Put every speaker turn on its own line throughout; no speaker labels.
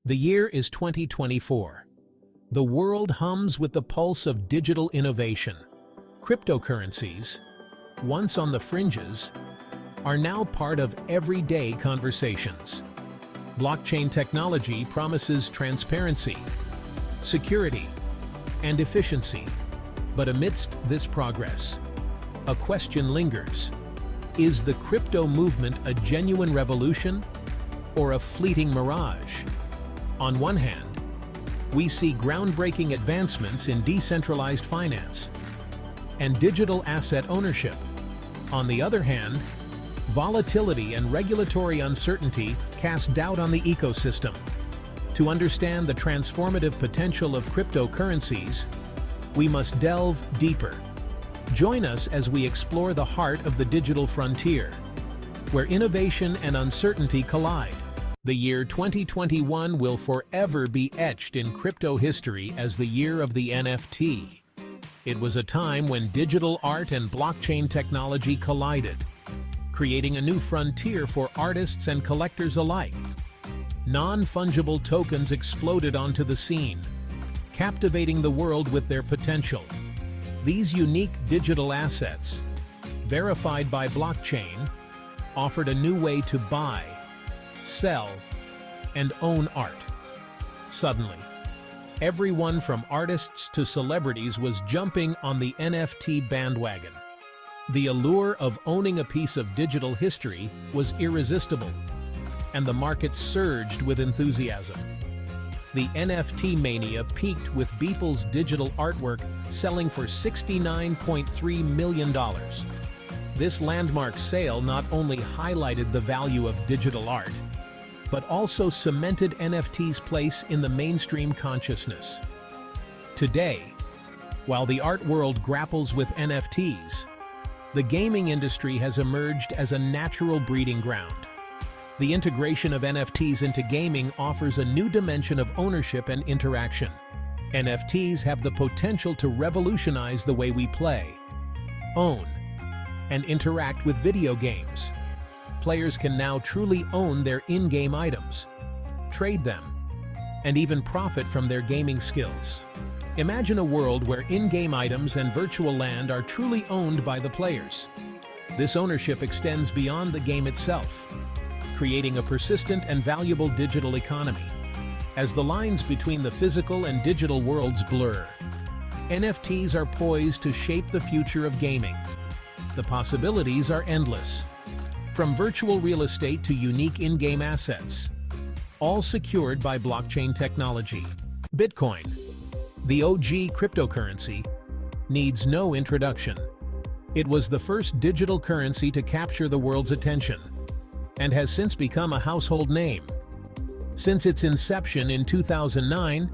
The year is 2024. The world hums with the pulse of digital innovation. Cryptocurrencies, once on the fringes, are now part of everyday conversations. Blockchain technology promises transparency, security, and efficiency. But amidst this progress, a question lingers. Is the crypto movement a genuine revolution or a fleeting mirage? On one hand, we see groundbreaking advancements in decentralized finance and digital asset ownership. On the other hand, volatility and regulatory uncertainty cast doubt on the ecosystem. To understand the transformative potential of cryptocurrencies, we must delve deeper. Join us as we explore the heart of the digital frontier, where innovation and uncertainty collide. The year 2021 will forever be etched in crypto history as the year of the NFT. It was a time when digital art and blockchain technology collided, creating a new frontier for artists and collectors alike. Non-fungible tokens exploded onto the scene, captivating the world with their potential. These unique digital assets, verified by blockchain, offered a new way to buy, sell, and own art. Suddenly, everyone from artists to celebrities was jumping on the NFT bandwagon. The allure of owning a piece of digital history was irresistible, and the market surged with enthusiasm. The NFT mania peaked with Beeple's digital artwork selling for $69.3 million. This landmark sale not only highlighted the value of digital art, but also cemented NFT's place in the mainstream consciousness. Today, while the art world grapples with NFTs, the gaming industry has emerged as a natural breeding ground. The integration of NFTs into gaming offers a new dimension of ownership and interaction. NFTs have the potential to revolutionize the way we play, own, and interact with video games. Players can now truly own their in-game items, trade them, and even profit from their gaming skills. Imagine a world where in-game items and virtual land are truly owned by the players. This ownership extends beyond the game itself, creating a persistent and valuable digital economy. As the lines between the physical and digital worlds blur, NFTs are poised to shape the future of gaming. The possibilities are endless. From virtual real estate to unique in-game assets, all secured by blockchain technology. Bitcoin, the OG cryptocurrency, needs no introduction. It was the first digital currency to capture the world's attention, and has since become a household name. Since its inception in 2009,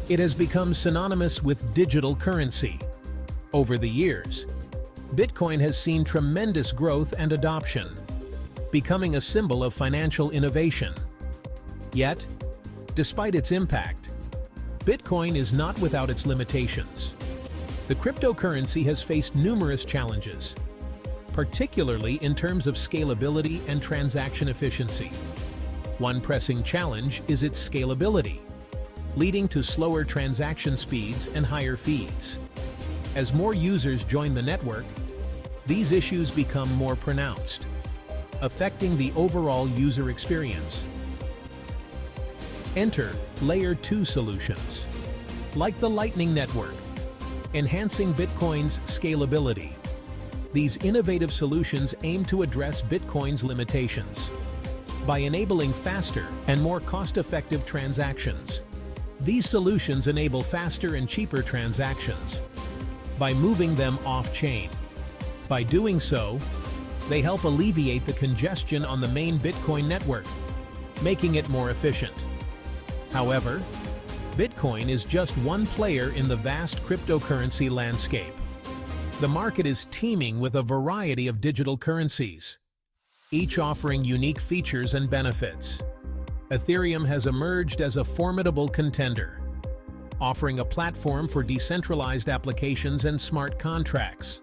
it has become synonymous with digital currency. Over the years, Bitcoin has seen tremendous growth and adoption, becoming a symbol of financial innovation. Yet, despite its impact, Bitcoin is not without its limitations. The cryptocurrency has faced numerous challenges, particularly in terms of scalability and transaction efficiency. One pressing challenge is its scalability, leading to slower transaction speeds and higher fees. As more users join the network, these issues become more pronounced, affecting the overall user experience. Enter Layer 2 solutions, like the Lightning Network, enhancing Bitcoin's scalability. These innovative solutions aim to address Bitcoin's limitations by enabling faster and more cost-effective transactions. These solutions enable faster and cheaper transactions by moving them off-chain. By doing so, they help alleviate the congestion on the main Bitcoin network, making it more efficient. However, Bitcoin is just one player in the vast cryptocurrency landscape. The market is teeming with a variety of digital currencies, each offering unique features and benefits. Ethereum has emerged as a formidable contender, offering a platform for decentralized applications and smart contracts.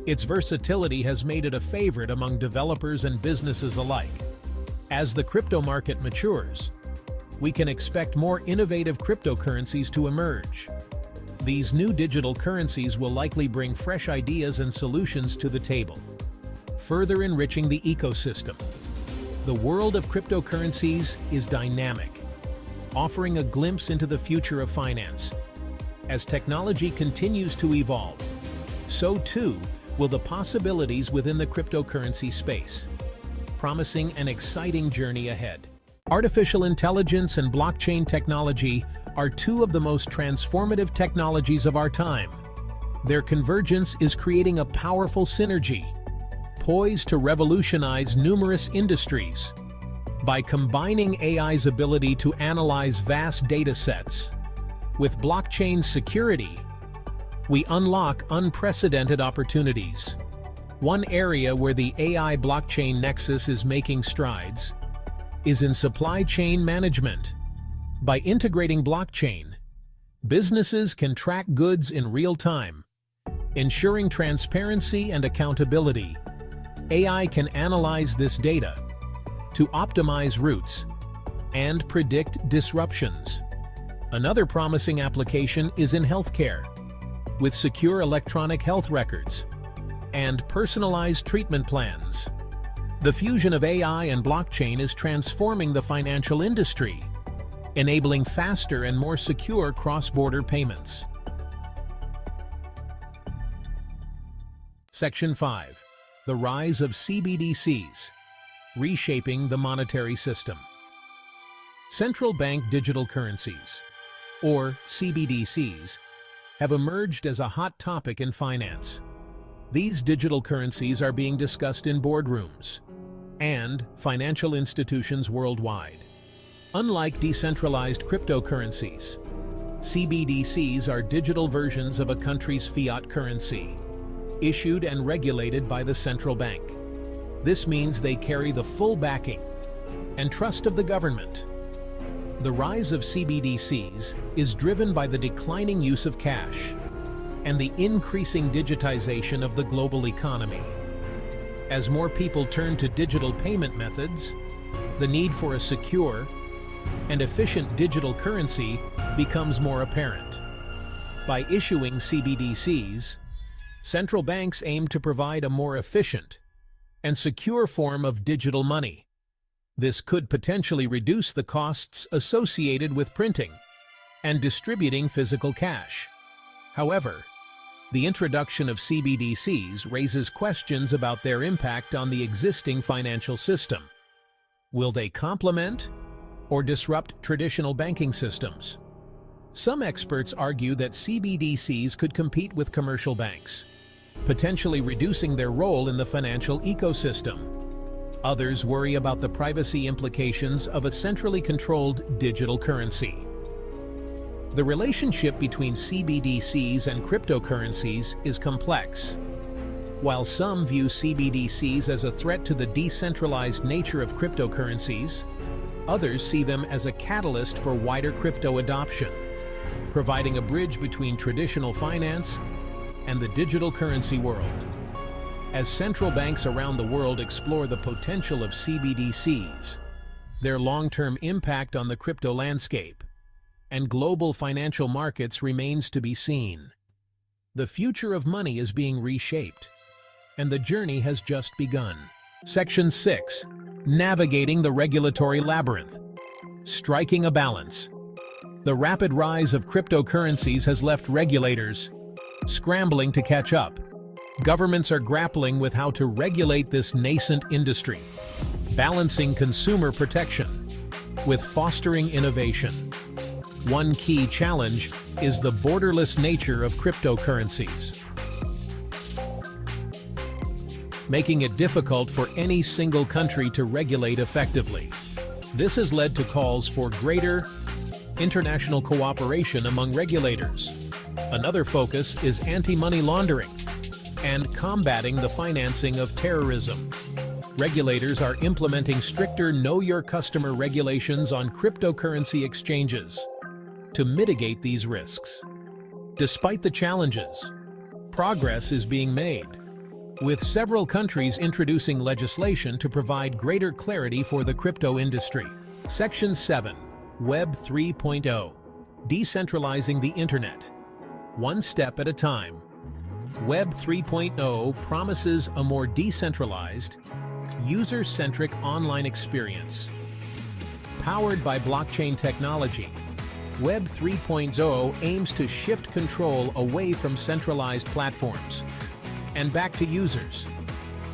Its versatility has made it a favorite among developers and businesses alike. As the crypto market matures, we can expect more innovative cryptocurrencies to emerge. These new digital currencies will likely bring fresh ideas and solutions to the table, further enriching the ecosystem. The world of cryptocurrencies is dynamic, offering a glimpse into the future of finance. As technology continues to evolve, so too will the possibilities within the cryptocurrency space, promising an exciting journey ahead. Artificial intelligence and blockchain technology are two of the most transformative technologies of our time. Their convergence is creating a powerful synergy, poised to revolutionize numerous industries. By combining AI's ability to analyze vast data sets with blockchain security, we unlock unprecedented opportunities. One area where the AI blockchain nexus is making strides is in supply chain management. By integrating blockchain, businesses can track goods in real time, ensuring transparency and accountability. AI can analyze this data to optimize routes and predict disruptions. Another promising application is in healthcare, with secure electronic health records and personalized treatment plans. The fusion of AI and blockchain is transforming the financial industry, enabling faster and more secure cross-border payments. Section 5. The rise of CBDCs, reshaping the monetary system. Central bank digital currencies, or CBDCs, have emerged as a hot topic in finance. These digital currencies are being discussed in boardrooms and financial institutions worldwide. Unlike decentralized cryptocurrencies, CBDCs are digital versions of a country's fiat currency, issued and regulated by the central bank. This means they carry the full backing and trust of the government. The rise of CBDCs is driven by the declining use of cash and the increasing digitization of the global economy. As more people turn to digital payment methods, the need for a secure and efficient digital currency becomes more apparent. By issuing CBDCs, central banks aim to provide a more efficient and secure form of digital money. This could potentially reduce the costs associated with printing and distributing physical cash. However, the introduction of CBDCs raises questions about their impact on the existing financial system. Will they complement or disrupt traditional banking systems? Some experts argue that CBDCs could compete with commercial banks, potentially reducing their role in the financial ecosystem. Others worry about the privacy implications of a centrally controlled digital currency. The relationship between CBDCs and cryptocurrencies is complex. While some view CBDCs as a threat to the decentralized nature of cryptocurrencies, others see them as a catalyst for wider crypto adoption, providing a bridge between traditional finance and the digital currency world. As central banks around the world explore the potential of CBDCs, their long-term impact on the crypto landscape and global financial markets remains to be seen. The future of money is being reshaped, and the journey has just begun. Section 6. Navigating the regulatory labyrinth. Striking a balance. The rapid rise of cryptocurrencies has left regulators scrambling to catch up. Governments are grappling with how to regulate this nascent industry, balancing consumer protection with fostering innovation. One key challenge is the borderless nature of cryptocurrencies, making it difficult for any single country to regulate effectively. This has led to calls for greater international cooperation among regulators. Another focus is anti-money laundering and combating the financing of terrorism. Regulators are implementing stricter know-your-customer regulations on cryptocurrency exchanges to mitigate these risks. Despite the challenges, progress is being made, with several countries introducing legislation to provide greater clarity for the crypto industry. Section 7. Web 3.0, decentralizing the internet, one step at a time. Web 3.0 promises a more decentralized, user-centric online experience. Powered by blockchain technology, Web 3.0 aims to shift control away from centralized platforms and back to users.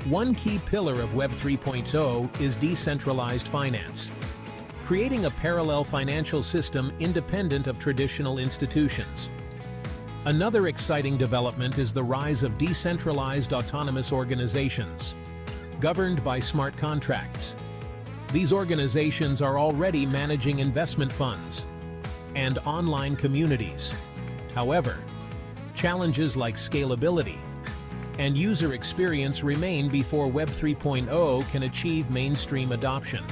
One key pillar of Web 3.0 is decentralized finance, creating a parallel financial system independent of traditional institutions. Another exciting development is the rise of decentralized autonomous organizations, governed by smart contracts. These organizations are already managing investment funds and online communities. However, challenges like scalability and user experience remain before Web 3.0 can achieve mainstream adoption.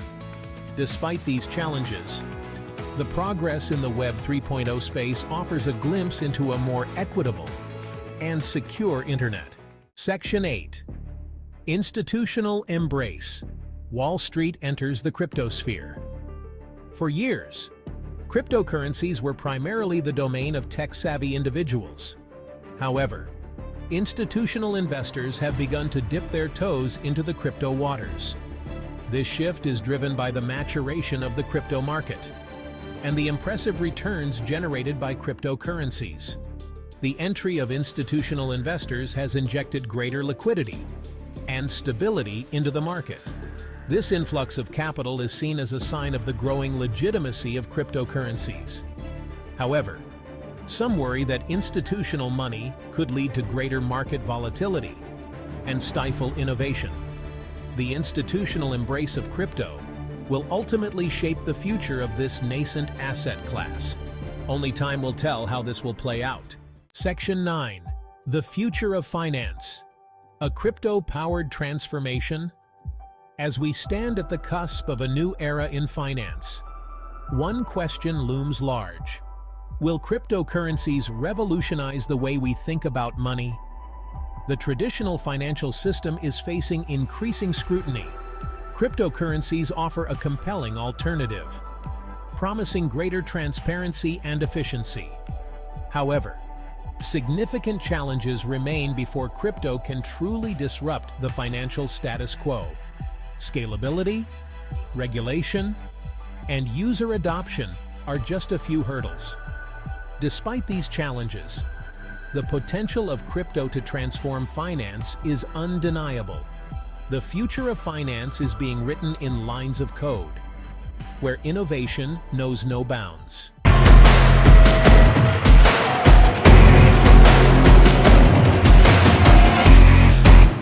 Despite these challenges, the progress in the Web 3.0 space offers a glimpse into a more equitable and secure internet. Section 8. Institutional Embrace. Wall Street enters the cryptosphere. For years, cryptocurrencies were primarily the domain of tech-savvy individuals. However, institutional investors have begun to dip their toes into the crypto waters. This shift is driven by the maturation of the crypto market and the impressive returns generated by cryptocurrencies. The entry of institutional investors has injected greater liquidity and stability into the market. This influx of capital is seen as a sign of the growing legitimacy of cryptocurrencies. However, some worry that institutional money could lead to greater market volatility and stifle innovation. The institutional embrace of crypto will ultimately shape the future of this nascent asset class. Only time will tell how this will play out. Section 9. The future of finance. A crypto-powered transformation? As we stand at the cusp of a new era in finance, one question looms large. Will cryptocurrencies revolutionize the way we think about money? The traditional financial system is facing increasing scrutiny. Cryptocurrencies offer a compelling alternative, promising greater transparency and efficiency. However, significant challenges remain before crypto can truly disrupt the financial status quo. Scalability, regulation, and user adoption are just a few hurdles. Despite these challenges, the potential of crypto to transform finance is undeniable. The future of finance is being written in lines of code, where innovation knows no bounds.